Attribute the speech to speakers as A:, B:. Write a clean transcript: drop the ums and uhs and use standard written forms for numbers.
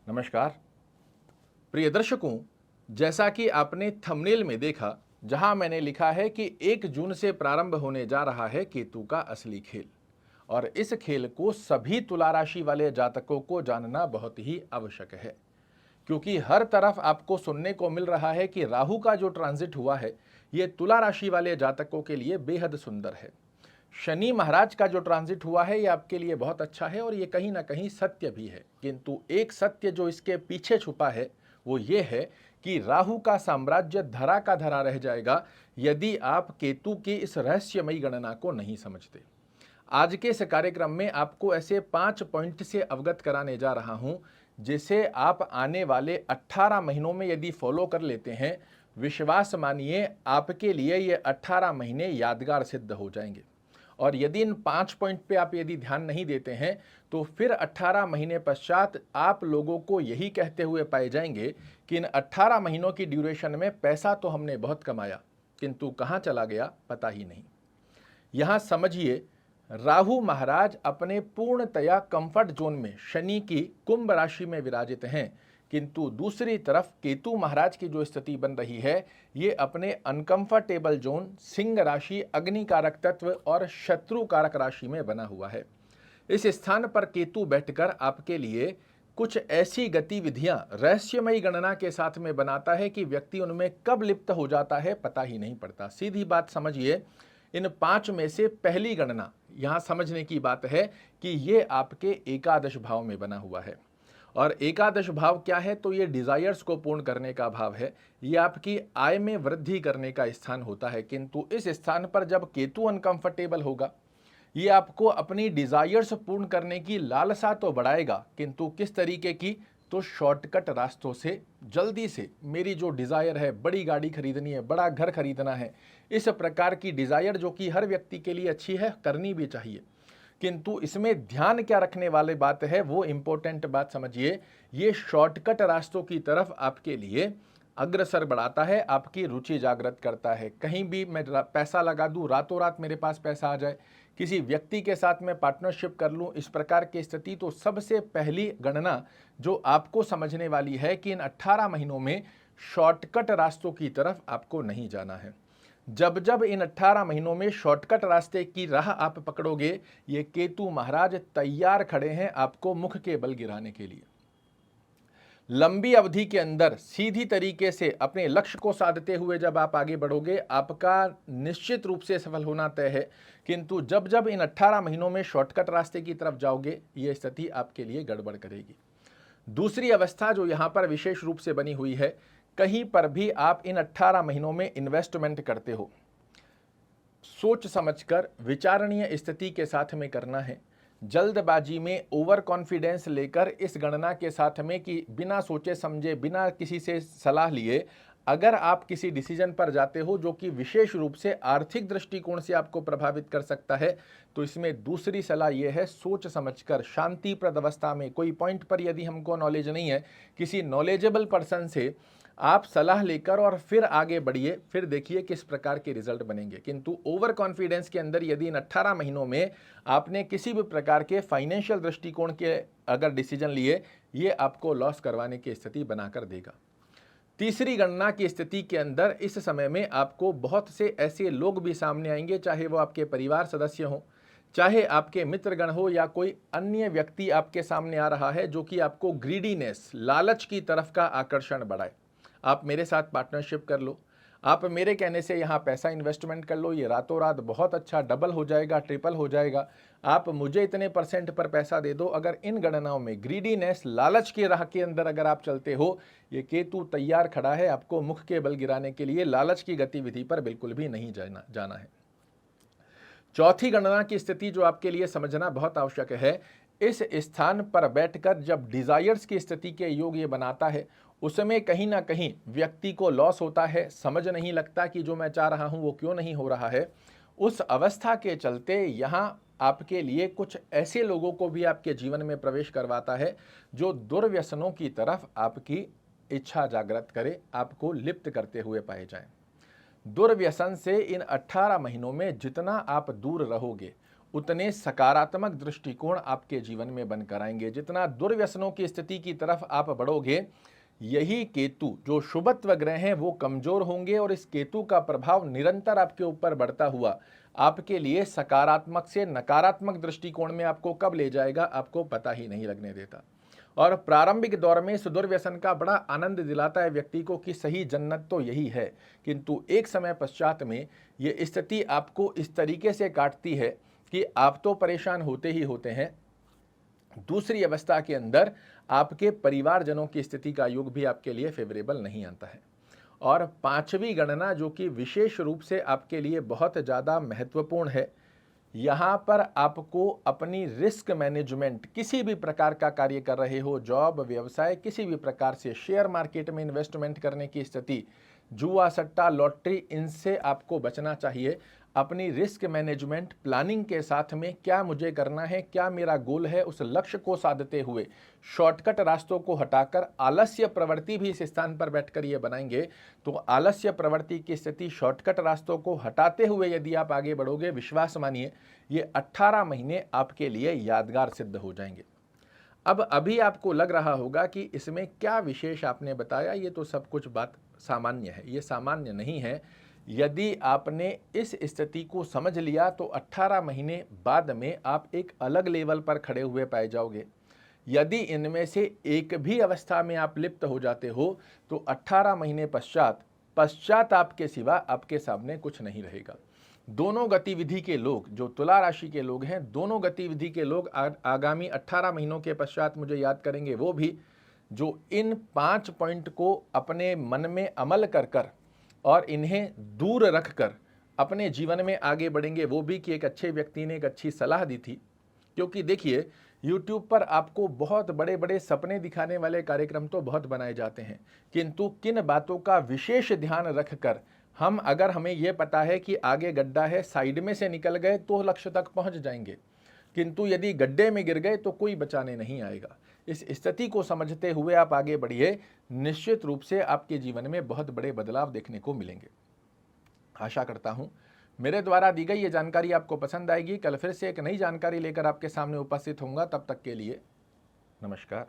A: नमस्कार प्रिय दर्शकों, जैसा कि आपने थंबनेल में देखा, जहां मैंने लिखा है कि 1 जून से प्रारंभ होने जा रहा है केतु का असली खेल। और इस खेल को सभी तुला राशि वाले जातकों को जानना बहुत ही आवश्यक है, क्योंकि हर तरफ आपको सुनने को मिल रहा है कि राहु का जो ट्रांजिट हुआ है, ये तुला राशि वाले जातकों के लिए बेहद सुंदर है। शनि महाराज का जो ट्रांजिट हुआ है ये आपके लिए बहुत अच्छा है और ये कहीं ना कहीं सत्य भी है, किंतु एक सत्य जो इसके पीछे छुपा है वो ये है कि राहु का साम्राज्य धरा का धरा रह जाएगा यदि आप केतु की इस रहस्यमयी गणना को नहीं समझते। आज के इस कार्यक्रम में आपको ऐसे 5 पॉइंट से अवगत कराने जा रहा हूं, जिसे आप आने वाले 18 महीनों में यदि फॉलो कर लेते हैं, विश्वास मानिए आपके लिए ये 18 महीने यादगार सिद्ध हो जाएंगे। और यदि इन 5 पॉइंट पे आप यदि ध्यान नहीं देते हैं तो फिर 18 महीने पश्चात आप लोगों को यही कहते हुए पाए जाएंगे कि इन 18 महीनों की ड्यूरेशन में पैसा तो हमने बहुत कमाया, किंतु कहाँ चला गया पता ही नहीं। यहां समझिए, राहु महाराज अपने पूर्णतया कंफर्ट जोन में शनि की कुंभ राशि में विराजित हैं, किंतु दूसरी तरफ केतु महाराज की जो स्थिति बन रही है ये अपने अनकंफर्टेबल जोन सिंह राशि, अग्नि कारक तत्व और शत्रु कारक राशि में बना हुआ है। इस स्थान पर केतु बैठकर आपके लिए कुछ ऐसी गतिविधियां रहस्यमयी गणना के साथ में बनाता है कि व्यक्ति उनमें कब लिप्त हो जाता है पता ही नहीं पड़ता। सीधी बात समझिए, इन 5 में से पहली गणना यहां समझने की बात है कि ये आपके एकादश भाव में बना हुआ है। और एकादश भाव क्या है? तो ये डिजायर्स को पूर्ण करने का भाव है, ये आपकी आय में वृद्धि करने का स्थान होता है। किंतु इस स्थान पर जब केतु अनकंफर्टेबल होगा, ये आपको अपनी डिजायर्स पूर्ण करने की लालसा तो बढ़ाएगा, किंतु किस तरीके की? तो शॉर्टकट रास्तों से जल्दी से मेरी जो डिजायर है, बड़ी गाड़ी खरीदनी है, बड़ा घर खरीदना है, इस प्रकार की डिजायर जो कि हर व्यक्ति के लिए अच्छी है, करनी भी चाहिए, किंतु इसमें ध्यान क्या रखने वाली बात है वो इंपॉर्टेंट बात समझिए। ये शॉर्टकट रास्तों की तरफ आपके लिए अग्रसर बढ़ाता है, आपकी रुचि जागृत करता है। कहीं भी मैं पैसा लगा दूं, रातों रात मेरे पास पैसा आ जाए, किसी व्यक्ति के साथ मैं पार्टनरशिप कर लूं, इस प्रकार की स्थिति। तो सबसे पहली गणना जो आपको समझने वाली है कि इन 18 महीनों में शॉर्टकट रास्तों की तरफ आपको नहीं जाना है। जब जब इन 18 महीनों में शॉर्टकट रास्ते की राह आप पकड़ोगे, ये केतु महाराज तैयार खड़े हैं आपको मुख के बल गिराने के लिए। लंबी अवधि के अंदर सीधी तरीके से अपने लक्ष्य को साधते हुए जब आप आगे बढ़ोगे, आपका निश्चित रूप से सफल होना तय है। किंतु जब जब इन 18 महीनों में शॉर्टकट रास्ते की तरफ जाओगे, ये स्थिति आपके लिए गड़बड़ करेगी। दूसरी अवस्था जो यहां पर विशेष रूप से बनी हुई है, कहीं पर भी आप इन 18 महीनों में इन्वेस्टमेंट करते हो, सोच समझकर विचारणीय स्थिति के साथ में करना है। जल्दबाजी में ओवर कॉन्फिडेंस लेकर इस गणना के साथ में कि बिना सोचे समझे, बिना किसी से सलाह लिए अगर आप किसी डिसीजन पर जाते हो जो कि विशेष रूप से आर्थिक दृष्टिकोण से आपको प्रभावित कर सकता है, तो इसमें दूसरी सलाह यह है, सोच समझकर शांतिप्रद अवस्था में, कोई पॉइंट पर यदि हमको नॉलेज नहीं है, किसी नॉलेजेबल पर्सन से आप सलाह लेकर और फिर आगे बढ़िए, फिर देखिए किस प्रकार के रिजल्ट बनेंगे। किंतु ओवर कॉन्फिडेंस के अंदर यदि इन 18 महीनों में आपने किसी भी प्रकार के फाइनेंशियल दृष्टिकोण के अगर डिसीजन लिए, ये आपको लॉस करवाने की स्थिति बनाकर देगा। तीसरी गणना की स्थिति के अंदर इस समय में आपको बहुत से ऐसे लोग भी सामने आएंगे, चाहे वो आपके परिवार सदस्य हो, चाहे आपके मित्रगण हो, या कोई अन्य व्यक्ति आपके सामने आ रहा है जो कि आपको ग्रीडीनेस, लालच की तरफ का आकर्षण बढ़ाए। आप मेरे साथ पार्टनरशिप कर लो, आप मेरे कहने से यहाँ पैसा इन्वेस्टमेंट कर लो, ये रातों रात बहुत अच्छा डबल हो जाएगा, ट्रिपल हो जाएगा, आप मुझे इतने % पर पैसा दे दो। अगर इन गणनाओं में ग्रीडीनेस, लालच की राह के अंदर अगर आप चलते हो, ये केतु तैयार खड़ा है आपको मुख के बल गिराने के लिए। लालच की गतिविधि पर बिल्कुल भी नहीं जाना है। चौथी गणना की स्थिति जो आपके लिए समझना बहुत आवश्यक है, इस स्थान पर बैठकर जब डिजायर्स की स्थिति के योग ये बनाता है, उसमें कहीं ना कहीं व्यक्ति को लॉस होता है, समझ नहीं लगता कि जो मैं चाह रहा हूं वो क्यों नहीं हो रहा है। उस अवस्था के चलते यहां आपके लिए कुछ ऐसे लोगों को भी आपके जीवन में प्रवेश करवाता है जो दुर्व्यसनों की तरफ आपकी इच्छा जागृत करे, आपको लिप्त करते हुए पाए जाएं। दुर्व्यसन से इन 18 महीनों में जितना आप दूर रहोगे, उतने सकारात्मक दृष्टिकोण आपके जीवन में बनकर आएंगे। जितना दुर्व्यसनों की स्थिति की तरफ आप बढ़ोगे, यही केतु जो शुभत्व ग्रह हैं वो कमजोर होंगे और इस केतु का प्रभाव निरंतर आपके ऊपर बढ़ता हुआ आपके लिए सकारात्मक से नकारात्मक दृष्टिकोण में आपको कब ले जाएगा आपको पता ही नहीं लगने देता। और प्रारंभिक दौर में इस दुर्व्यसन का बड़ा आनंद दिलाता है व्यक्ति को कि सही जन्नत तो यही है, किंतु एक समय पश्चात में ये स्थिति आपको इस तरीके से काटती है कि आप तो परेशान होते ही होते हैं, दूसरी अवस्था के अंदर आपके परिवारजनों की स्थिति का योग भी आपके लिए फेवरेबल नहीं आता है। और पांचवी गणना जो कि विशेष रूप से आपके लिए बहुत ज़्यादा महत्वपूर्ण है, यहाँ पर आपको अपनी रिस्क मैनेजमेंट, किसी भी प्रकार का कार्य कर रहे हो, जॉब, व्यवसाय, किसी भी प्रकार से शेयर मार्केट में इन्वेस्टमेंट करने की स्थिति, जुआ, सट्टा, लॉटरी, इनसे आपको बचना चाहिए। अपनी रिस्क मैनेजमेंट प्लानिंग के साथ में क्या मुझे करना है, क्या मेरा गोल है, उस लक्ष्य को साधते हुए शॉर्टकट रास्तों को हटाकर आलस्य प्रवृत्ति भी इस स्थान पर बैठकर ये बनाएंगे तो आलस्य प्रवृत्ति की स्थिति, शॉर्टकट रास्तों को हटाते हुए यदि आप आगे बढ़ोगे, विश्वास मानिए ये 18 महीने आपके लिए यादगार सिद्ध हो जाएंगे। अब अभी आपको लग रहा होगा कि इसमें क्या विशेष आपने बताया, ये तो सब कुछ बात सामान्य है। ये सामान्य नहीं है। यदि आपने इस स्थिति को समझ लिया तो 18 महीने बाद में आप एक अलग लेवल पर खड़े हुए पाए जाओगे। यदि इनमें से एक भी अवस्था में आप लिप्त हो जाते हो तो 18 महीने पश्चात आपके सिवा आपके सामने कुछ नहीं रहेगा। दोनों गतिविधि के लोग, जो तुला राशि के लोग हैं, दोनों गतिविधि के लोग आगामी 18 महीनों के पश्चात मुझे याद करेंगे, वो भी जो इन 5 पॉइंट को अपने मन में अमल कर और इन्हें दूर रखकर अपने जीवन में आगे बढ़ेंगे। वो भी कि एक अच्छे व्यक्ति ने एक अच्छी सलाह दी थी, क्योंकि देखिए YouTube पर आपको बहुत बड़े बड़े सपने दिखाने वाले कार्यक्रम तो बहुत बनाए जाते हैं, किंतु किन बातों का विशेष ध्यान रखकर अगर हमें यह पता है कि आगे गड्ढा है, साइड में से निकल गए तो लक्ष्य तक पहुंच जाएंगे, किंतु यदि गड्ढे में गिर गए तो कोई बचाने नहीं आएगा। इस स्थिति को समझते हुए आप आगे बढ़िए, निश्चित रूप से आपके जीवन में बहुत बड़े बदलाव देखने को मिलेंगे। आशा करता हूं मेरे द्वारा दी गई ये जानकारी आपको पसंद आएगी। कल फिर से एक नई जानकारी लेकर आपके सामने उपस्थित होऊंगा। तब तक के लिए नमस्कार।